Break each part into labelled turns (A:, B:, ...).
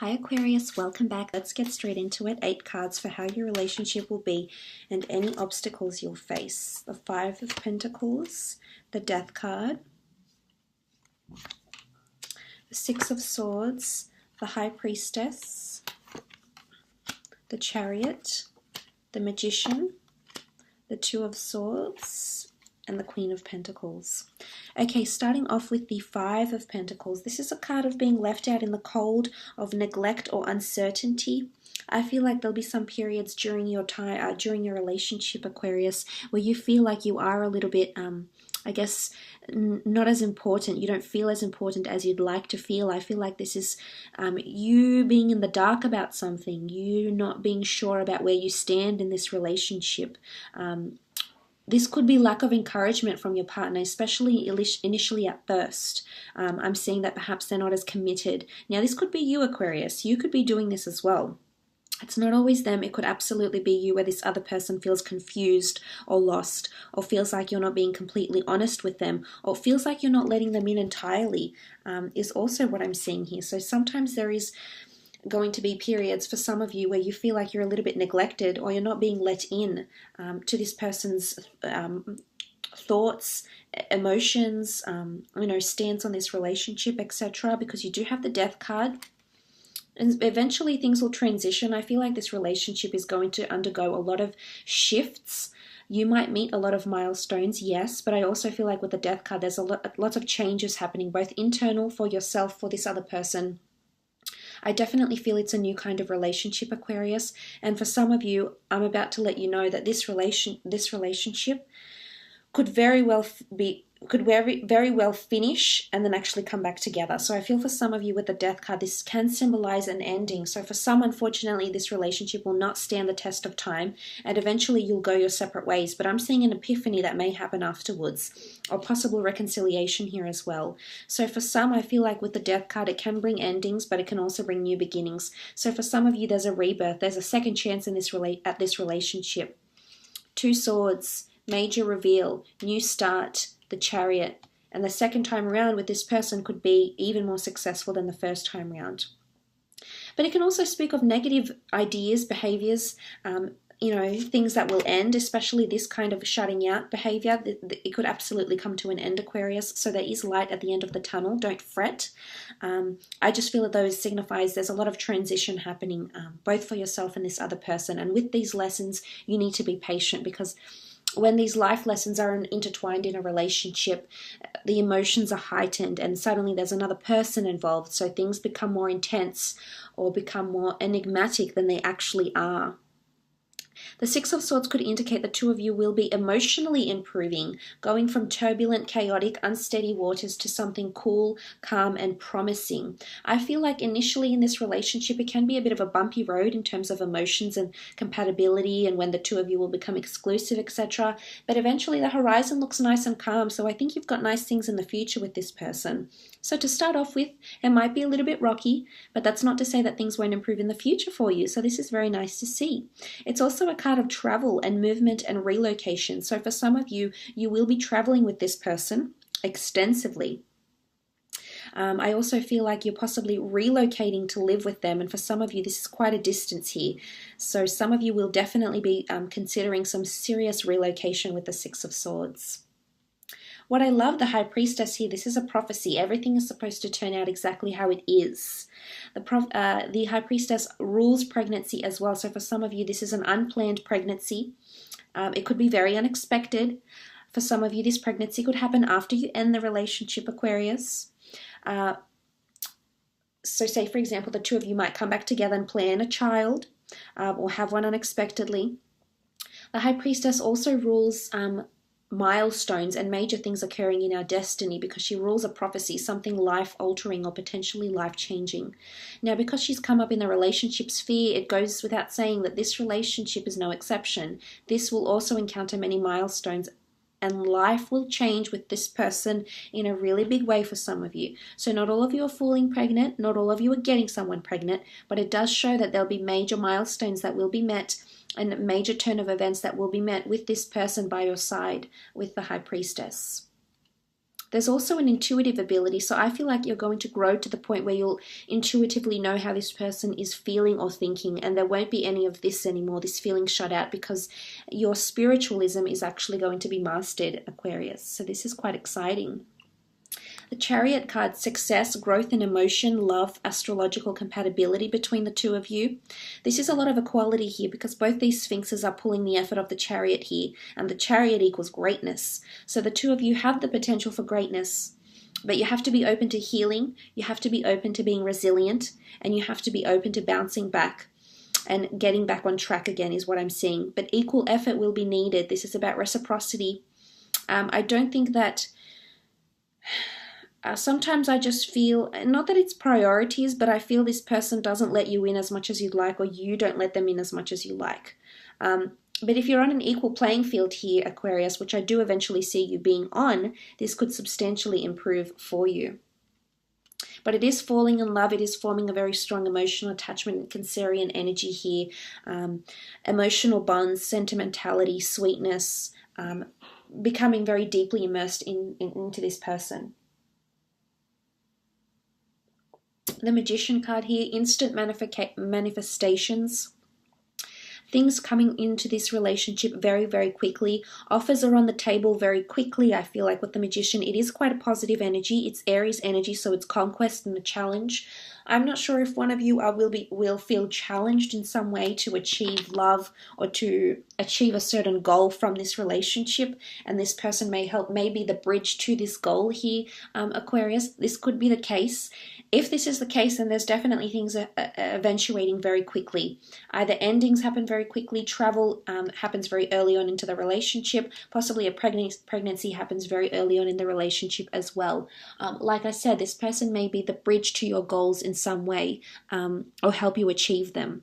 A: Hi Aquarius, welcome back. Let's get straight into it. 8 cards for how your relationship will be and any obstacles you'll face. The 5 of Pentacles, the Death card, the 6 of Swords, the High Priestess, the Chariot, the Magician, the 2 of Swords, and the Queen of Pentacles. Okay, starting off with the 5 of Pentacles. This is a card of being left out in the cold, of neglect or uncertainty. I feel like there'll be some periods during your time, during your relationship, Aquarius, where you feel like you are a little bit, I guess, not as important. You don't feel as important as you'd like to feel. I feel like this is you being in the dark about something, you not being sure about where you stand in this relationship. This could be lack of encouragement from your partner, especially initially at first. I'm seeing that perhaps they're not as committed. Now, this could be you, Aquarius. You could be doing this as well. It's not always them. It could absolutely be you, where this other person feels confused or lost, or feels like you're not being completely honest with them, or feels like you're not letting them in entirely, is also what I'm seeing here. So sometimes there is going to be periods for some of you where you feel like you're a little bit neglected, or you're not being let in to this person's thoughts, emotions, stance on this relationship, etc. Because you do have the Death card. And eventually things will transition. I feel like this relationship is going to undergo a lot of shifts. You might meet a lot of milestones, yes, but I also feel like with the Death card, there's lots of changes happening, both internal for yourself, for this other person. I definitely feel it's a new kind of relationship, Aquarius. And for some of you, I'm about to let you know that this relationship could very well finish and then actually come back together. So I feel for some of you with the Death card, this can symbolize an ending. So for some, unfortunately, this relationship will not stand the test of time, and eventually you'll go your separate ways. But I'm seeing an epiphany that may happen afterwards, or possible reconciliation here as well. So for some, I feel like with the Death card, it can bring endings, but it can also bring new beginnings. So for some of you, there's a rebirth. There's a second chance in this relationship. 2 Swords, major reveal, new start, the Chariot. And the second time around with this person could be even more successful than the first time around. But it can also speak of negative ideas, behaviors, things that will end, especially this kind of shutting out behavior. It could absolutely come to an end, Aquarius. So there is light at the end of the tunnel. Don't fret. I just feel that those signifies there's a lot of transition happening, both for yourself and this other person. And with these lessons, you need to be patient, because when these life lessons are intertwined in a relationship, the emotions are heightened and suddenly there's another person involved. So things become more intense or become more enigmatic than they actually are. The 6 of Swords could indicate the two of you will be emotionally improving, going from turbulent, chaotic, unsteady waters to something cool, calm, and promising. I feel like initially in this relationship, it can be a bit of a bumpy road in terms of emotions and compatibility, and when the two of you will become exclusive, etc. But eventually the horizon looks nice and calm, so I think you've got nice things in the future with this person. So to start off with, it might be a little bit rocky, but that's not to say that things won't improve in the future for you. So this is very nice to see. It's also a card of travel and movement and relocation. So for some of you, you will be traveling with this person extensively. I also feel like you're possibly relocating to live with them. And for some of you, this is quite a distance here. So some of you will definitely be considering some serious relocation with the 6 of Swords. What I love, the High Priestess here, this is a prophecy. Everything is supposed to turn out exactly how it is. The High Priestess rules pregnancy as well. So for some of you, this is an unplanned pregnancy. It could be very unexpected. For some of you, this pregnancy could happen after you end the relationship, Aquarius. So say, for example, the two of you might come back together and plan a child or have one unexpectedly. The High Priestess also rules milestones and major things occurring in our destiny, because she rules a prophecy, something life-altering or potentially life-changing. Now, because she's come up in the relationship sphere, it goes without saying that this relationship is no exception. This will also encounter many milestones, and life will change with this person in a really big way for some of you. So not all of you are falling pregnant, not all of you are getting someone pregnant, but it does show that there'll be major milestones that will be met, and a major turn of events that will be met with this person by your side, with the High Priestess. There's also an intuitive ability. So I feel like you're going to grow to the point where you'll intuitively know how this person is feeling or thinking, and there won't be any of this anymore, this feeling shut out, because your spiritualism is actually going to be mastered, Aquarius. So this is quite exciting. The Chariot card, success, growth in emotion, love, astrological compatibility between the two of you. This is a lot of equality here because both these sphinxes are pulling the effort of the Chariot here, and the Chariot equals greatness. So the two of you have the potential for greatness, but you have to be open to healing, you have to be open to being resilient, and you have to be open to bouncing back and getting back on track again is what I'm seeing. But equal effort will be needed. This is about reciprocity. I don't think that... sometimes I just feel, not that it's priorities, but I feel this person doesn't let you in as much as you'd like, or you don't let them in as much as you like. But if you're on an equal playing field here, Aquarius, which I do eventually see you being on, this could substantially improve for you. But it is falling in love. It is forming a very strong emotional attachment, Cancerian energy here. Emotional bonds, sentimentality, sweetness, becoming very deeply immersed into this person. The Magician card here, instant manifestations. Things coming into this relationship very, very quickly. Offers are on the table very quickly. I feel like with the Magician, it is quite a positive energy. It's Aries energy, so it's conquest and a challenge. I'm not sure if one of you will feel challenged in some way to achieve love or to achieve a certain goal from this relationship, and this person may be the bridge to this goal here, Aquarius. This could be the case. If this is the case, then there's definitely things eventuating very quickly. Either endings happen very quickly, travel happens very early on into the relationship, possibly a pregnancy happens very early on in the relationship as well. Like I said, this person may be the bridge to your goals in some way, or help you achieve them.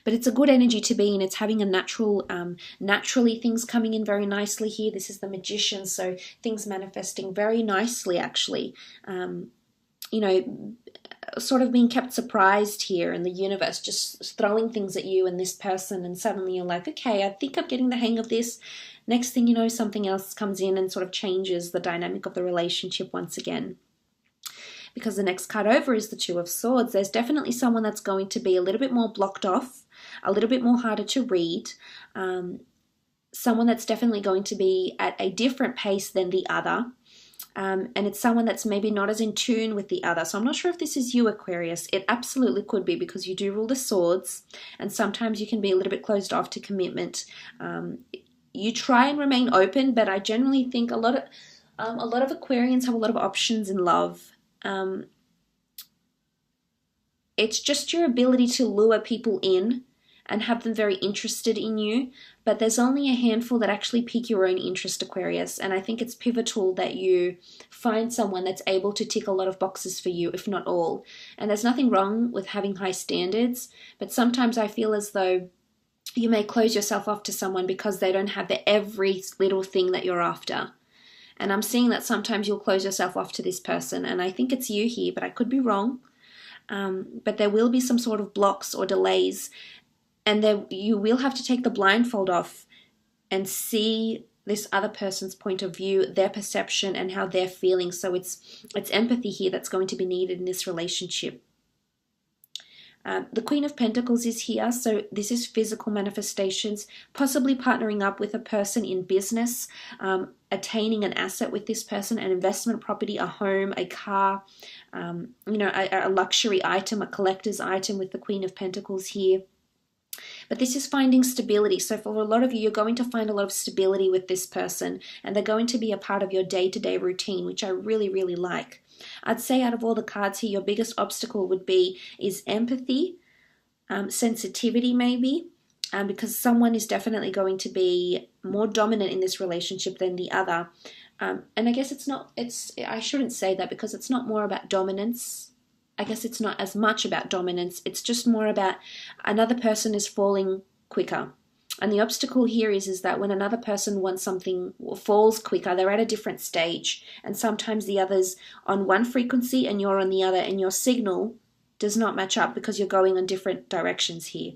A: But it's a good energy to be in. It's having a naturally things coming in very nicely here. This is the Magician, so things manifesting very nicely actually. You know, sort of being kept surprised here in the universe, just throwing things at you and this person, and suddenly you're like, okay, I think I'm getting the hang of this. Next thing you know, something else comes in and sort of changes the dynamic of the relationship once again. Because the next card over is the Two of Swords. There's definitely someone that's going to be a little bit more blocked off, a little bit more harder to read, someone that's definitely going to be at a different pace than the other. And it's someone that's maybe not as in tune with the other. So I'm not sure if this is you, Aquarius. It absolutely could be, because you do rule the swords, and sometimes you can be a little bit closed off to commitment. You try and remain open, but I generally think a lot of Aquarians have a lot of options in love. It's just your ability to lure people in and have them very interested in you, but there's only a handful that actually pique your own interest, Aquarius, and I think it's pivotal that you find someone that's able to tick a lot of boxes for you, if not all. And there's nothing wrong with having high standards, but sometimes I feel as though you may close yourself off to someone because they don't have the every little thing that you're after. And I'm seeing that sometimes you'll close yourself off to this person, and I think it's you here, but I could be wrong. But there will be some sort of blocks or delays, and you will have to take the blindfold off and see this other person's point of view, their perception, and how they're feeling. So it's empathy here that's going to be needed in this relationship. The Queen of Pentacles is here, so this is physical manifestations, possibly partnering up with a person in business, attaining an asset with this person, an investment property, a home, a car, a luxury item, a collector's item with the Queen of Pentacles here. But this is finding stability. So for a lot of you, you're going to find a lot of stability with this person, and they're going to be a part of your day-to-day routine, which I really, really like. I'd say out of all the cards here, your biggest obstacle is empathy, sensitivity maybe, because someone is definitely going to be more dominant in this relationship than the other. And I guess I shouldn't say that, because it's not more about dominance. I guess it's not as much about dominance. It's just more about another person is falling quicker. And the obstacle here is that when another person wants something or falls quicker, they're at a different stage. And sometimes the other's on one frequency and you're on the other, and your signal does not match up because you're going in different directions here,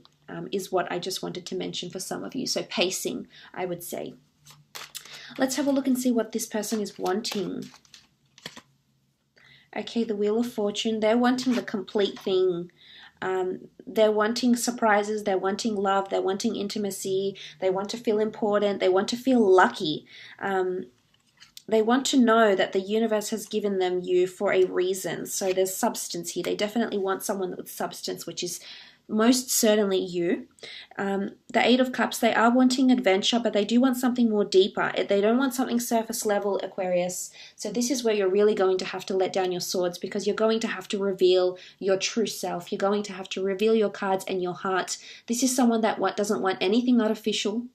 A: is what I just wanted to mention for some of you. So pacing, I would say. Let's have a look and see what this person is wanting. Okay, the Wheel of Fortune. They're wanting the complete thing. They're wanting surprises, they're wanting love, they're wanting intimacy, they want to feel important, they want to feel lucky. They want to know that the universe has given them you for a reason. So there's substance here. They definitely want someone with substance, which is most certainly you. The Eight of Cups, they are wanting adventure, but they do want something more deeper. They don't want something surface level, Aquarius. So this is where you're really going to have to let down your swords, because you're going to have to reveal your true self. You're going to have to reveal your cards and your heart. This is someone that doesn't want anything artificial,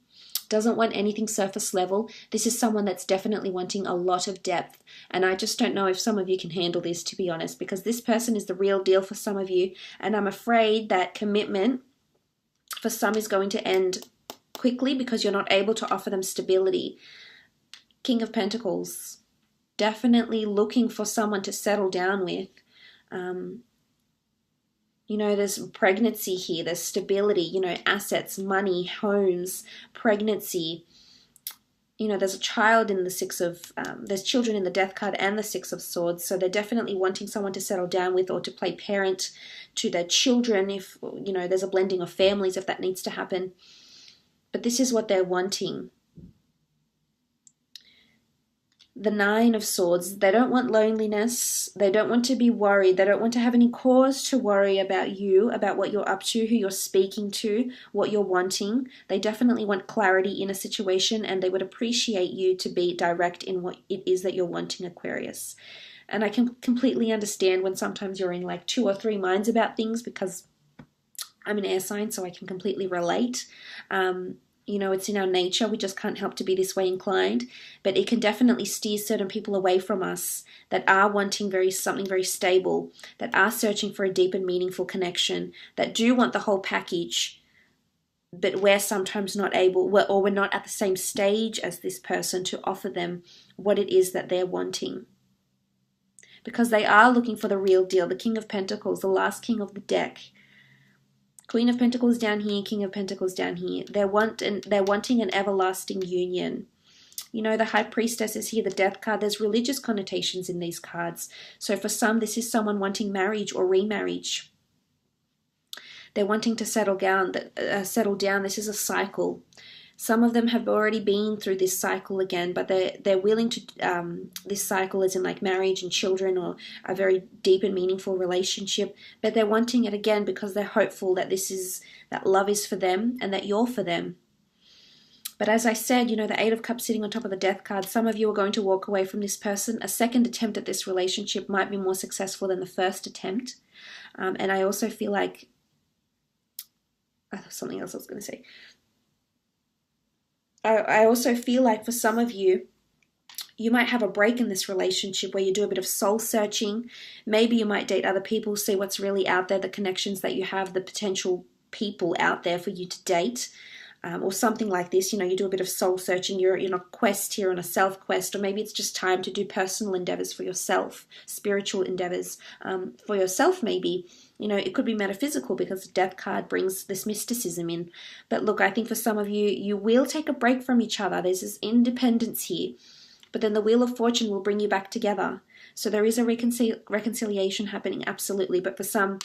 A: doesn't want anything surface level. This is someone that's definitely wanting a lot of depth. And I just don't know if some of you can handle this, to be honest, because this person is the real deal for some of you. And I'm afraid that commitment for some is going to end quickly because you're not able to offer them stability. King of Pentacles, definitely looking for someone to settle down with. You know, there's pregnancy here, there's stability, you know, assets, money, homes, pregnancy. You know, there's a child in the there's children in the Death card and the Six of Swords. So they're definitely wanting someone to settle down with or to play parent to their children if, you know, there's a blending of families if that needs to happen. But this is what they're wanting. The Nine of Swords, they don't want loneliness, they don't want to be worried, they don't want to have any cause to worry about you, about what you're up to, who you're speaking to, what you're wanting. They definitely want clarity in a situation, and they would appreciate you to be direct in what it is that you're wanting, Aquarius. And I can completely understand when sometimes you're in like 2 or 3 minds about things, because I'm an air sign, so I can completely relate. You know, it's in our nature. We just can't help to be this way inclined. But it can definitely steer certain people away from us that are wanting something very stable, that are searching for a deep and meaningful connection, that do want the whole package, but we're sometimes not able, or we're not at the same stage as this person to offer them what it is that they're wanting. Because they are looking for the real deal. The King of Pentacles, the last king of the deck. Queen of Pentacles down here, King of Pentacles down here. They're wanting an everlasting union. You know, the High Priestess is here, the Death card. There's religious connotations in these cards. So for some, this is someone wanting marriage or remarriage. They're wanting to settle down. This is a cycle. Some of them have already been through this cycle again, but they're willing to, this cycle is in like marriage and children or a very deep and meaningful relationship, but they're wanting it again because they're hopeful that that love is for them and that you're for them. But as I said, you know, the Eight of Cups sitting on top of the Death card, some of you are going to walk away from this person. A second attempt at this relationship might be more successful than the first attempt. And I also feel like, something else I was going to say. I also feel like for some of you, you might have a break in this relationship where you do a bit of soul searching. Maybe you might date other people, see what's really out there, the connections that you have, the potential people out there for you to date, or something like this. You know, you do a bit of soul searching, you're in a quest here, on a self quest, or maybe it's just time to do personal endeavors for yourself, spiritual endeavors for yourself maybe. You know, it could be metaphysical because the Death card brings this mysticism in. But look, I think for some of you, you will take a break from each other. There's this independence here. But then the Wheel of Fortune will bring you back together. So there is a reconciliation happening, absolutely. But for some,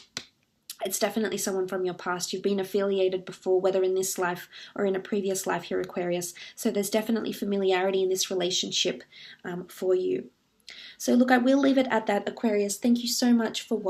A: it's definitely someone from your past. You've been affiliated before, whether in this life or in a previous life here, Aquarius. So there's definitely familiarity in this relationship for you. So look, I will leave it at that, Aquarius. Thank you so much for watching.